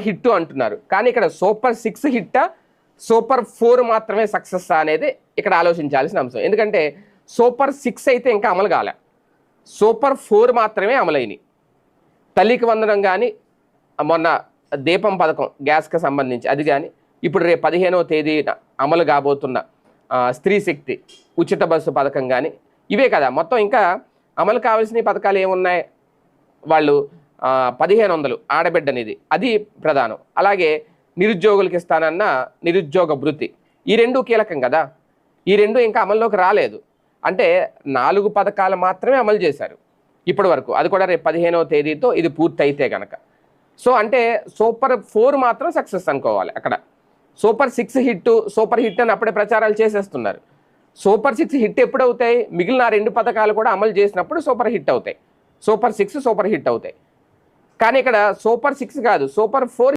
Hit అంటున్నారు. కానీ ఇక్కడ సూపర్ 6 హిట్టా, సూపర్ 4 మాత్రమే సక్సెస్ అనేది ఇక్కడ ఆలోచించాల్సిన అంశం. ఎందుకంటే సూపర్ 6 అయితే ఇంకా అమలు కాలే, సూపర్ 4 మాత్రమే అమలైనవి. తల్లికి వందనం కానీ, మొన్న దీపం పథకం గ్యాస్కి సంబంధించి అది కానీ, ఇప్పుడు రేపు 15వ తేదీన అమలు కాబోతున్న స్త్రీ శక్తి ఉచిత బస్సు పథకం కానీ, ఇవే కదా మొత్తం. ఇంకా అమలు కావాల్సిన పథకాలు ఏమున్నాయి? వాళ్ళు 1500 ఆడబిడ్డనిది, అది ప్రధానం. అలాగే నిరుద్యోగులకి ఇస్తానన్న నిరుద్యోగ భృతి, ఈ రెండు కీలకం కదా. ఈ రెండు ఇంకా అమల్లోకి రాలేదు. అంటే 4 పథకాలు మాత్రమే అమలు చేశారు ఇప్పటి వరకు. అది కూడా రేపు 15వ తేదీతో ఇది పూర్తి అయితే కనుక. సో అంటే సూపర్ 4 మాత్రం సక్సెస్ అనుకోవాలి. అక్కడ సూపర్ 6 హిట్, సూపర్ హిట్ అని అప్పుడే ప్రచారాలు చేసేస్తున్నారు. సూపర్ 6 హిట్ ఎప్పుడు అవుతాయి? మిగిలిన 2 పథకాలు కూడా అమలు చేసినప్పుడు సూపర్ హిట్ అవుతాయి. సూపర్ 6 సూపర్ హిట్ అవుతాయి. కానీ ఇక్కడ సూపర్ 6 కాదు, సూపర్ 4